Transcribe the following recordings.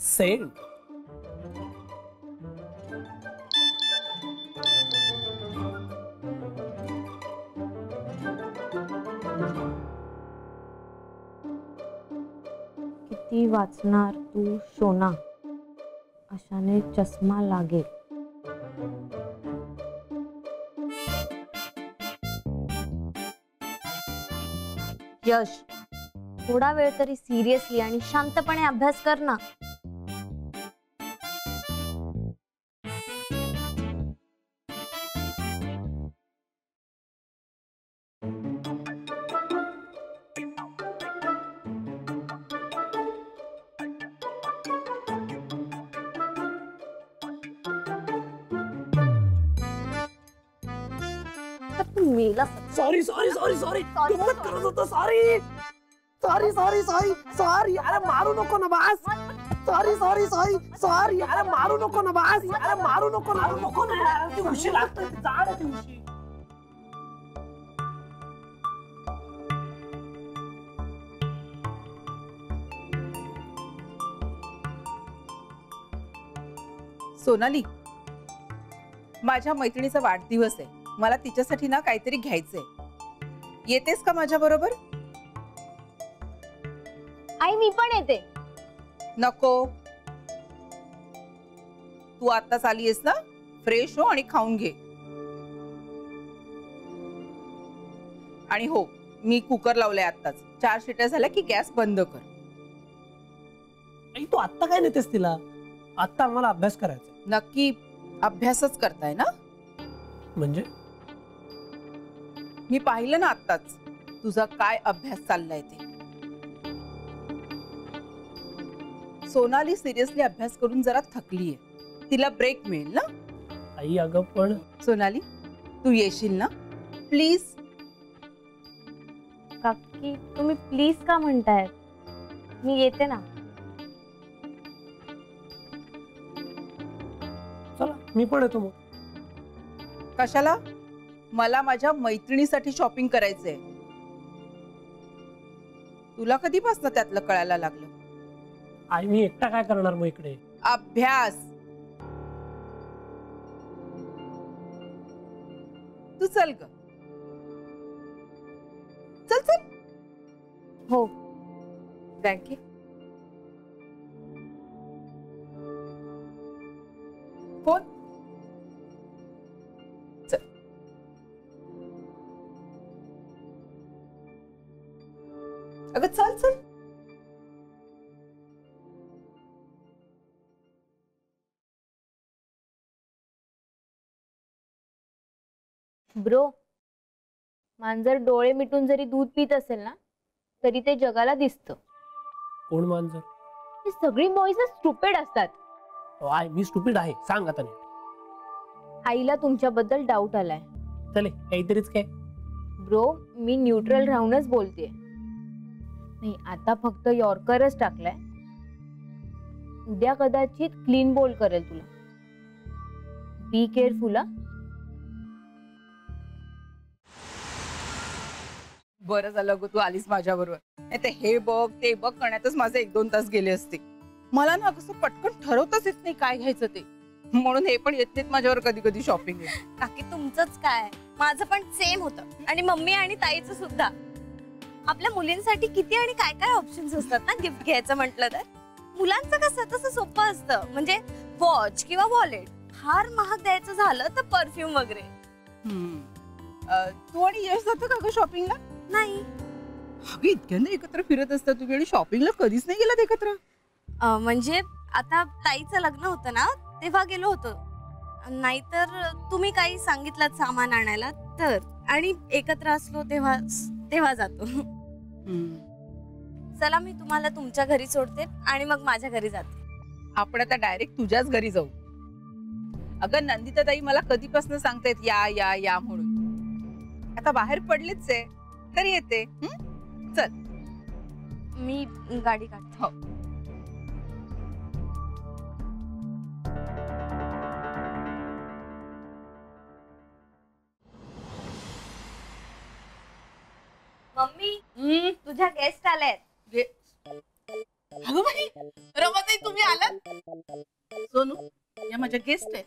Saint. किती वाचणार तू सोना, अशाने चष्मा लागेल. यश, थोडा वेळ तरी सिरियसली आणि शांतपणे अभ्यास कर ना. मेला. सॉरी सॉरी सॉरी सॉरी गंमत करत होतो. Sorry sorry sorry sorry sorry. अरे मारू नको ना बास. Sorry sorry sorry sorry. अरे मारू नको ना बास. अरे मारू नको ना यार. ती उशी लागते. जाड आहे ती उशी. सोनाली, माझ्या मैत्रिणीचा वाढदिवस आहे. मला तिच्यासाठी ना काहीतरी घ्यायचंय. येतेस का माझ्या बरोबर? आई मी पण येते. नको, तू आत्ताच आलीयस ना, फ्रेश हो आणि खाऊन घे. आणि हो, मी कुकर लावलाय आत्ताच. 4 शिट्या झाल्या की गॅस बंद कर. तू आत्ता काय नेतेस तिला? आत्ता आम्हाला अभ्यास करायचा. नक्की अभ्यासच करताय ना? म्हणजे मी पाहिलं ना आत्ताच तुझा काय अभ्यास चाललाय ते. सोनाली सिरियसली अभ्यास करून जरा थकलीये. तिला ब्रेक मिळेल ना? आई अगं पण सोनाली, तू येशील ना प्लीज? काकी तुम्ही प्लीज का म्हणताय? मी येते ना. चला मी पण येतो मग. कशाला? मला माझ्या मैत्रिणीसाठी शॉपिंग करायचंय. तुला कधीपासून त्यातलं कळायला लागलं? आई मी एकटा काय करणार मग इकडे? अभ्यास. तू चल ग. चल चल. हो. थँक्यू. फोन. चल. अगं चल चल. ब्रो, मांजर डोळे मिटून जरी दूध पित असेल ना, तरी ते जगाला दिसतं. कोण मांजर? ही सगळी बॉईज स्टुपिड असतात. आई मी स्टुपिड आहे? सांग आता नीट. आईला तुमच्याबद्दल डाऊट आलाय. चले काहीतरीच काय. ब्रो, मी न्यूट्रल राहूनच बोलतेय. नाही, आता फक्त यॉर्करच टाकलाय. उद्या कदाचित क्लीन बोल करेल तुला. बी केअरफुल हा. बरं झालं ग तू आलीस माझ्या बरोबर. नाही ते हे बघ ते बघ करण्यातच माझे 1-2 तास गेले असते. मला ना कसं पटकन ठरवताच येत नाही काय घ्यायचं ते. म्हणून हे पण येत नाहीत माझ्यावर कधी कधी शॉपिंग. काकी तुमचंच काय, माझं पण सेम होतं. आणि मम्मी आणि ताईचं सुद्धा. आपल्या मुलींसाठी किती आणि काय काय ऑप्शन्स असतात ना गिफ्ट घ्यायचं म्हटलं तर. मुलांचं कसं तसं सोपं असतं. म्हणजे वॉच किंवा वॉलेट. फार महाग द्यायचं झालं तर परफ्यूम वगैरे. तू आणि यश जातो का ग शॉपिंगला? नाही. अगं इतक्यांदा एकत्र फिरत असता तुम्ही आणि शॉपिंगला कधीच नाही गेलात एकत्र? म्हणजे आता ताईचं लग्न होतं ना तेव्हा गेलो होतो. नाहीतर तुम्ही काही सांगितलं सामान आणायला तर. आणि एकत्र असलो तेव्हा जातो. चला मी तुम्हाला तुमच्या घरी सोडते आणि मग माझ्या घरी जाते. आपण आता डायरेक्ट तुझ्याच घरी जाऊ. अगं नंदिता ताई मला कधीपासून सांगतायत या या या म्हणून. आता बाहेर पडलीच आहे तर येते. चल मी गाडी काढते. हो. मम्मी तुझ्या गेस्ट आल्यात. अगं बाई रमाताई तुम्ही आलात? सोनू या माझ्या गेस्ट आहेत.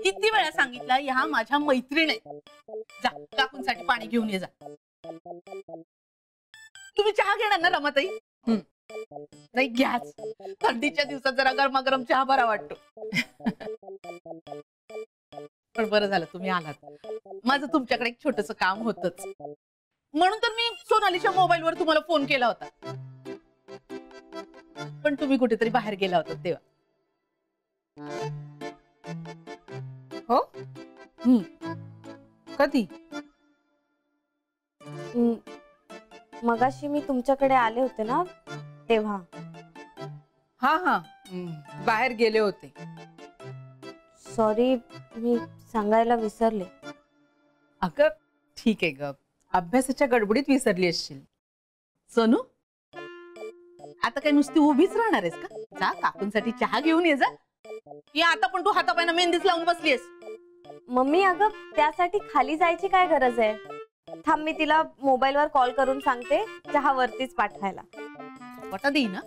किती वेळा सांगितलं ह्या माझ्या मैत्रीण आहेत. जा काकूंसाठी पाणी घेऊन ये जा. तुम्ही चहा घेणार ना रमाताई? नाही घ्याच. थंडीच्या दिवसात जरा गरमागरम चहा बरा वाटतो. पण बरं झालं तुम्ही आलात. माझं तुमच्याकडे एक छोटस काम होतच, म्हणून तर मी सोनालीच्या मोबाईलवर तुम्हाला फोन केला होता. पण तुम्ही कुठेतरी बाहेर गेला होता तेव्हा. हो कधी? मगाशी मी तुमच्याकडे आले होते ना तेव्हा. हा हा बाहेर गेले होते. सॉरी, मी सांगायला विसरले. अगं ठीक आहे ग, अभ्यासाच्या गडबडीत विसरली असशील. सोनू आता काय नुसती उभीच राहणार आहेस का? जा काकूंसाठी चहा घेऊन ये जा. या आता पण तू हातापायला मेहंदीच लावून बसलीस. मम्मी अगं त्यासाठी खाली जायची काय गरज आहे? थांब, मी तिला मोबाईलवर कॉल करून सांगते चहा वरतीच पाठवायला. पटा देई ना.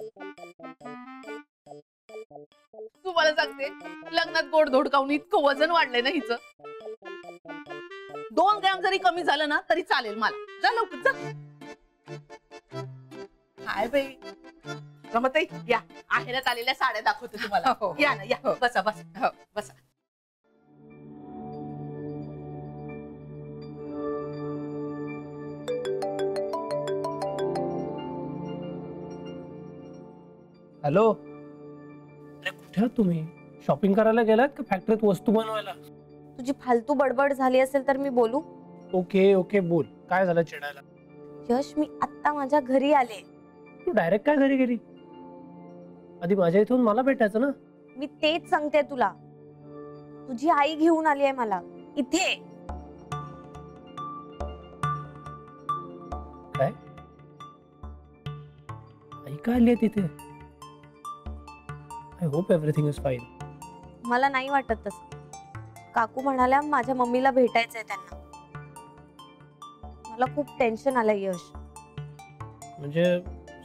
तू मला सांगते लग्नात गोडधोड खाऊन इतकं वजन वाढलंय ना हिचं. 2 ग्रॅम जरी कमी झालं ना तरी चालेल मला. जा लवकर जा. हाय बाई रमाताई या, आहेरात आलेल्या साड्या दाखवते तुम्हाला. या ना या. बसा बसा बसा. हॅलो, अरे कुठे आहात तुम्ही? शॉपिंग करायला गेलात का फॅक्टरीत वस्तू बनवायला? तुझी फालतू बडबड झाली असेल तर मी बोलू? ओके ओके बोल, काय झालं चिडायला? यश, मी आता माझ्या घरी आले. तू डायरेक्ट काय घरी गेली? आधी माझ्या इथून मला भेटायचं ना. मी तेच सांगते तुला. तुझी आई घेऊन आली आहे मला इथे. काय? आई का आली आहे तिथे? I hope everything is fine. मला नाही वाटत तसं. काकू म्हणाल्या माझ्या मम्मीला भेटायचंय त्यांना. मला खूप टेन्शन आलंय यश. म्हणजे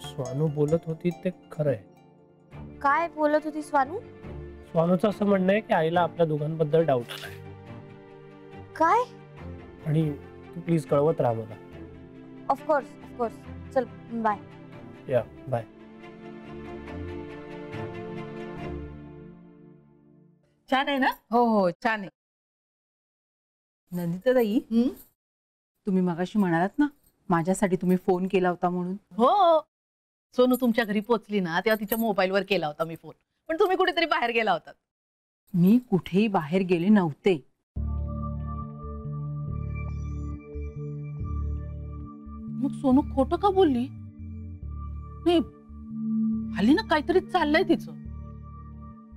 स्वानू बोलत होती ते खरं आहे? काय बोलत होती स्वानू? स्वानूचं असं म्हणणं आहे की आईला आपल्या दोघांबद्दल डाऊट आलाय. काय? आणि तू प्लीज कळवत राहा मला. Of course of course. चल बाय. या बाय. छान आहे ना? हो हो छान आहे. नंदिताताई, तुम्ही मगाशी म्हणालात ना माझ्यासाठी तुम्ही फोन केला होता म्हणून. हो, सोनू तुमच्या घरी पोहोचली ना तेव्हा तिच्या मोबाईलवर केला होता मी फोन. पण तुम्ही कुठेतरी बाहेर गेला होता. मी कुठेही बाहेर गेले नव्हते. मग सोनू खोटं का बोलली? नाही हल्ली ना काहीतरी चाललंय तिचं.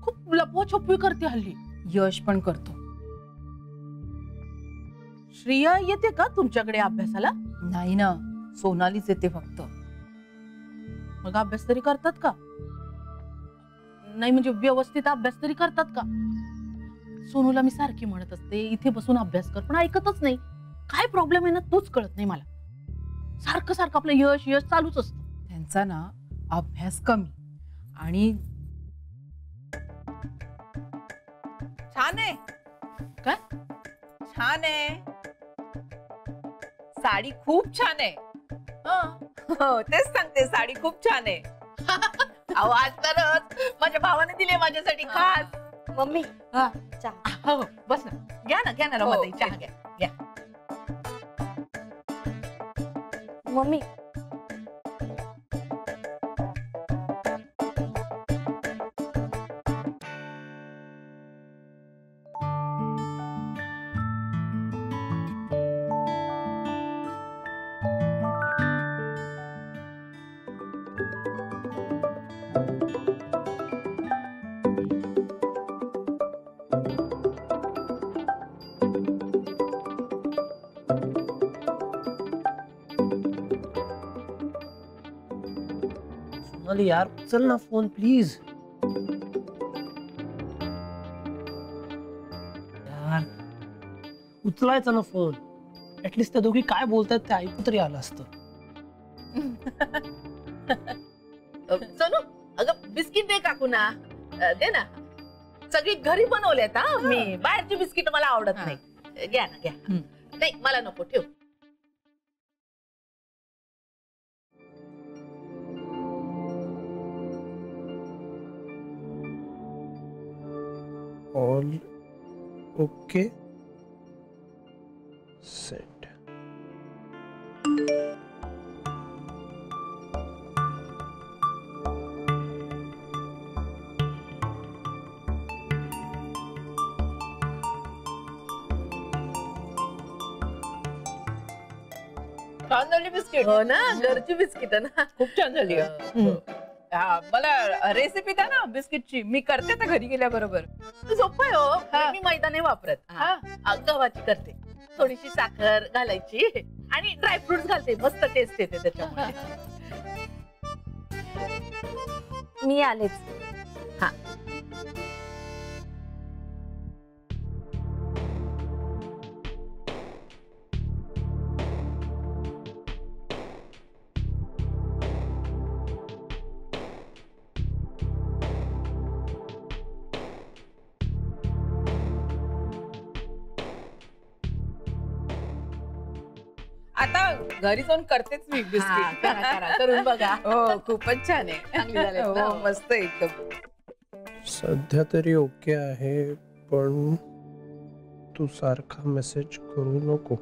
खूप लपवा छपवी करते हल्ली. यश पण करतो. श्रिया येते का तुमच्याकडे अभ्यासाला? नाही ना, सोनालीच येते फक्त. मग अभ्यास तरी करतात का? नाही म्हणजे व्यवस्थित अभ्यास तरी करतात का? सोनूला मी सारखी म्हणत असते इथे बसून अभ्यास कर, पण ऐकतच नाही. काय प्रॉब्लेम आहे ना तोच कळत नाही मला. सारखं सारखं आपलं यश यश चालूच असतं. त्यांचा ना अभ्यास कमी आणि छान आहे. काय छान आहे? साडी खूप छान आहे. हो तेच सांगते, साडी खूप छान आहे. अहो आज तरच माझ्या भावाने दिले माझ्यासाठी खास. मम्मी हा. चहा. हो बस ना, घ्या ना रमाताई चहा घ्या. मम्मी सोनाली यार चल ना फोन प्लीज. यार उचलायचा ना फोन. ऍटलीस्ट त्या दोघी काय बोलतात ते ऐकू तरी आलं असतं. सोनू अगं बिस्किट दे काकूना. दे ना. सगळी घरी बनवलेत हा मी. बाहेरची बिस्किट मला आवडत नाही. घ्या ना घ्या. नाही मला नको, ठेव. All okay set. छान झाली बिस्किट. हो ना, घरची बिस्किट ना. खूप छान झाली. मला रेसिपी द्या ना बिस्किटची. मी करते तर घरी गेल्याबरोबर. सोपं आहे हो. मी मैदा नाही वापरत. गव्हाची करते. थोडीशी साखर घालायची आणि ड्रायफ्रुट्स घालते. मस्त टेस्ट येते त्याच्यामुळे. मी आलेच. हा. आता घरी जाऊन करतेच मी बिस्किट. करा करून बघा. हो खूपच छान आहे. चांगली झालेत ना? हो मस्त एकदम. सध्या तरी ओके आहे, पण तू सारखा मेसेज करू नको,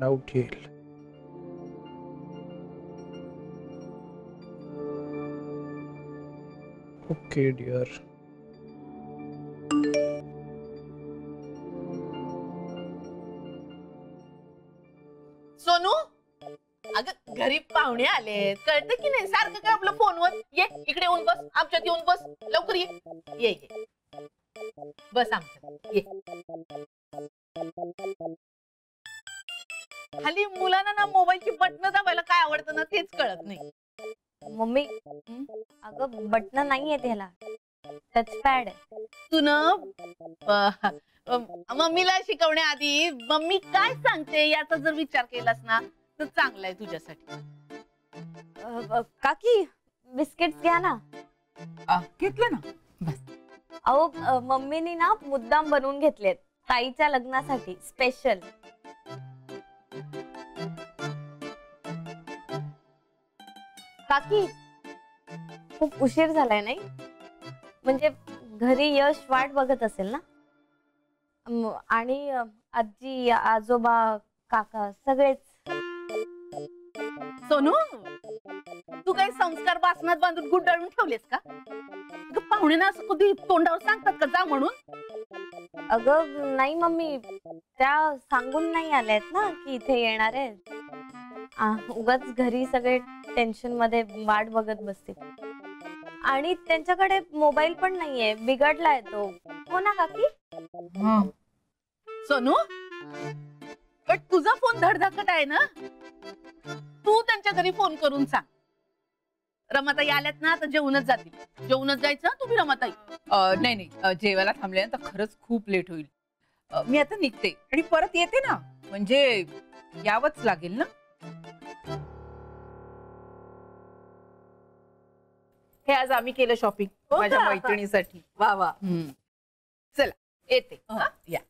डाऊट येईल. Okay dear. सोनू, अगं घरी पाहुणे आलेत, कळतं की नाही? सारखं काय आपलं फोनवर. ये इकडे येऊन बस, आमच्यात येऊन बस, लवकर ये. ये ये बस आमच्यात ये. हल्ली मुलांना ना मोबाईलची बटणं दाबायला काय आवडतं ना तेच कळत नाही. मम्मी अगं बटन नाही आहेत ह्याला, टचपॅड आहे. तू ना मम्मीला शिकवण्याआधी मम्मी काय सांगते याचा जर विचार केलास ना तर चांगलं आहे तुझ्यासाठी. काकी बिस्किट्स घ्या ना. घेतलं ना बस. अहो मम्मीनी ना मुद्दाम बनवून घेतलेत ताईच्या लग्नासाठी स्पेशल. काकी खूप उशीर झालाय नाही? म्हणजे घरी यश वाट बघत असेल ना? आणि आजी आजोबा काका सगळेच. सोनू, तू काही संस्कार बासनात बांधून गुंडाळून ठेवलेस का? पाहुण्यांना असं कधी तोंडावर सांगतात का जा म्हणून? अगं नाही मम्मी, त्या सांगून नाही आल्यात ना की इथे येणार आहेत. उगाच घरी सगळे टेन्शन मध्ये वाट बघत बसते. आणि त्यांच्याकडे मोबाईल पण नाहीये, बिघडलाय तो. हो ना काकी? सोनू, पण तुझा फोन धडधाकट आहे ना? तू त्यांच्या घरी फोन करून सांग. रमाताई आल्यात ना तर जेवूनच जातील. जेवूनच जायचं तुम्ही रमाताई. नाही नाही, जेवायला थांबले ना तर खरंच खूप लेट होईल. मी आता निघते आणि परत येते ना, म्हणजे यावंच लागेल ना. हे आज आम्ही केलं शॉपिंग माझ्या मैत्रिणीसाठी. वा वा. चला येते. या.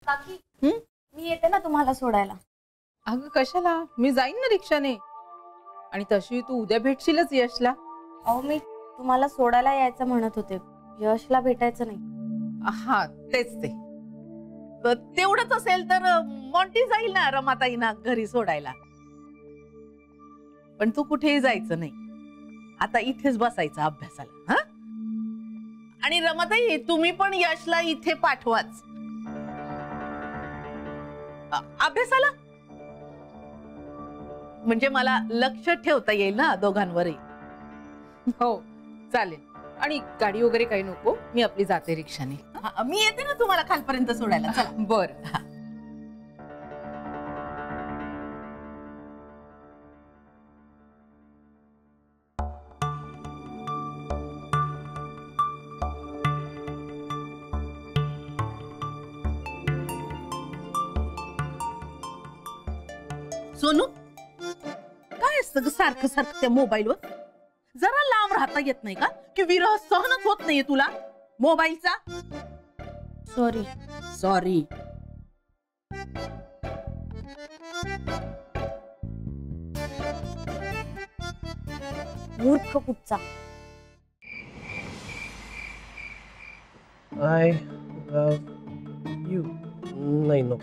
काकी मी येते ना तुम्हाला सोडायला. अगं कशाला? मी जाईन ना रिक्षाने. आणि तशी तू उद्या भेटशीलच यशला. अहो मी तुम्हाला सोडायला यायचं म्हणत होते, यशला भेटायचं नाही. हा तेच ते. तेवढंच असेल तर मॉन्टी जाईल ना रमाताईना घरी सोडायला. पण तू कुठेही जायचं नाही. आता इथेच बसायचं अभ्यासाला. आणि रमाताई तुम्ही पण यशला इथे पाठवाच अभ्यासाला. म्हणजे मला लक्ष ठेवता येईल ना दोघांवरही. हो चालेल. आणि गाडी वगैरे काही नको, मी आपली जाते रिक्षाने. मी येते ना तुम्हाला खालपर्यंत सोडायला. चला. बरं. सोनू, काय असतं ग सारखं सारखं त्या मोबाईलवर? जरा लांब राहता येत नाही का? की विरह सहनच होत नाहीये तुला मोबाईलचा? सॉरी. सॉरी. मूर्ख कुठचा. I you. नाही नको.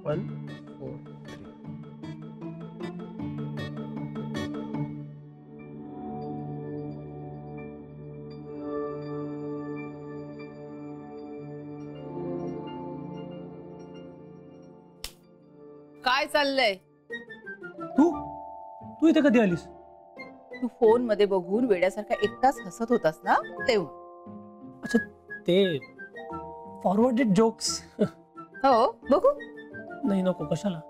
1 4 3. काय चाललंय? तू तू इथे कधी आलीस? तू फोन मध्ये बघून वेड्यासारखा एकटाच हसत होतास ना तेव्हा. अच्छा, ते फॉरवर्डेड जोक्स. हो बघू. नाही नको. कशाला?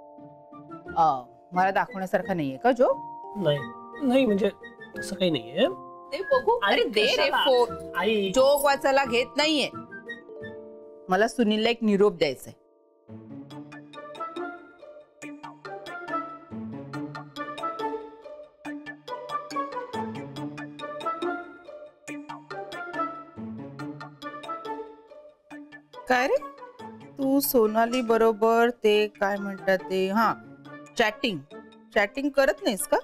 मला दाखवण्यासारखा नाहीये का जो? नाही नाही, म्हणजे तसं काही नाहीये. ते बघू. अरे दे रे कशाला? फोन. आई, जोक वाचायला घेत नाहीये. मला सुनीलला एक निरोप द्यायचाय. काय रे? तू सोनाली बरोबर ते काय म्हणतात ते चॅटिंग करत नाहीस का?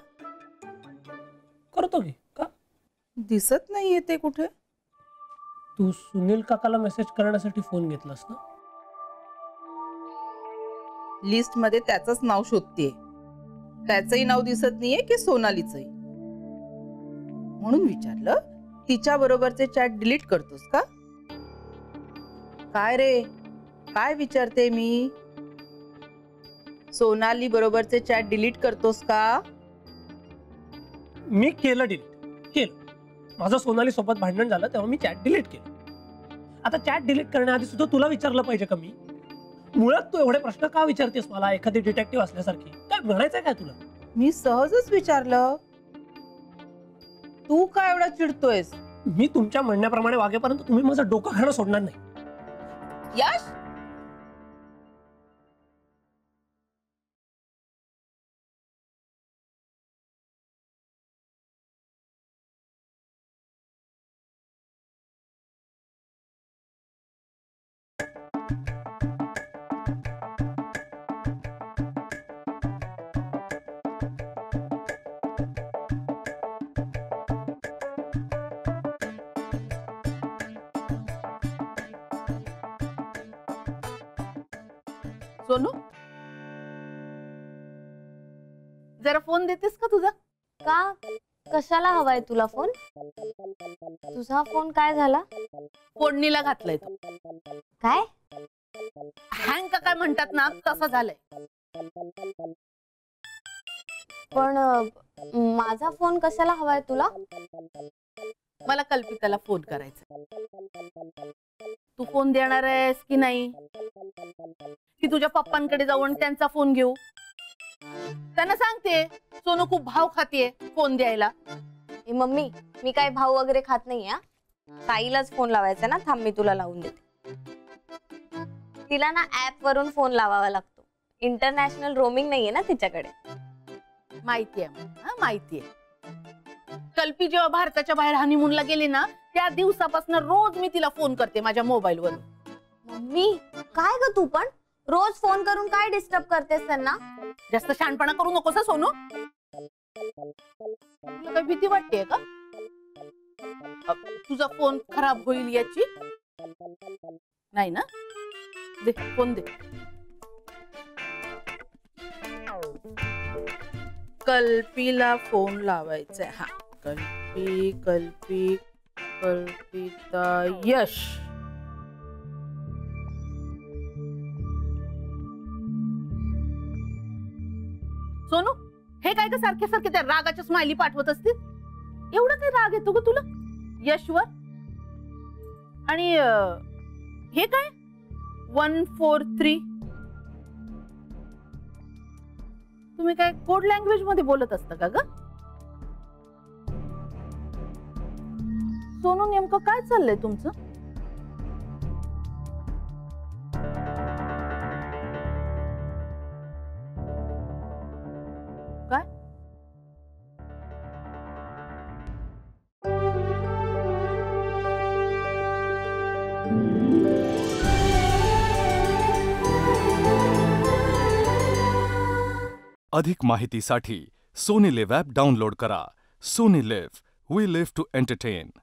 करतो की. का? दिसत नाहीये ते कुठे? तू सुनील काकाला मेसेज करण्यासाठी फोन घेतलास ना? लिस्ट मध्ये त्याचंच नाव शोधतेय. त्याचंही नाव दिसत नाहीये की सोनालीचंही. म्हणून विचारलं, तिच्या बरोबरचे चॅट डिलीट करतोस का? काय रे, काय विचारते मी? सोनाली बरोबरचे चॅट डिलीट करतोस का? मी केलं डिलीट. माझं सोनाली सोबत भांडण झालं तेव्हा मी चॅट डिलीट केलं. आता चॅट डिलीट करण्याआधी सुद्धा तुला विचारलं पाहिजे का मी? मुळात तू एवढे प्रश्न का विचारतेस मला, एखादी डिटेक्टिव्ह असल्यासारखी? काय म्हणायचंय काय तुला? मी सहजच विचारलं. तू काय एवढा चिडतोयस? मी तुमच्या म्हणण्याप्रमाणे वागेपर्यंत तुम्ही माझं डोकं खाणं सोडणार नाही. यश, सोनू, जरा फोन देतेस का तुझा? का? कशाला हवाय तुला फोन? तुझा फोन काय झाला? फोडणीला घातलाय तो. काय? हँग का काय म्हणतात ना, तसा झालाय. पण माझा फोन कशाला हवाय तुला? मला कल्पिताला फोन करायचा. तू फोन देणार आहेस की नाही? की तुझ्या पप्पांकडे जाऊन त्यांचा फोन घेऊ? त्यांना सांगते सोनू खूप भाव खातीये फोन द्यायला. ए मम्मी, मी काय भाऊ वगैरे खात नाही. ताईलाच फोन लावायचा ना. थांब, मी तुला लावून देते. तिला ना ऍप वरून फोन लावावा लागतो. इंटरनॅशनल रोमिंग नाहीये ना तिच्याकडे. माहितीये, माहितीये. कल्पी जेव्हा भारताच्या बाहेर हनीमूनला गेली ना, त्या दिवसापासून रोज मी तिला फोन करते माझ्या मोबाईल वरून. मम्मी, काय ग तू पण रोज फोन करून काय डिस्टर्ब करतेस त्यांना? जास्त शहाणपणा करू नकोस सोनू. तुला काही भीती वाटते का तुझा फोन खराब होईल याची? नाही ना? दे फोन दे. कल्पीला फोन लावायचा. हा, कल्पिता यश. सोनू, हे काय का सारखे सारखे त्या रागाच्या स्माइली पाठवत असतील? एवढा काय राग येतो ग तुला यशवर? आणि हे काय 143? तुम्ही काय कोड लँग्वेज मध्ये बोलत असता का ग? सोनू, नेमकं काय चाललंय तुमचं? काय अधिक माहितीसाठी सोनी लिव्ह ॲप डाउनलोड करा. Sony LIV, we live to entertain.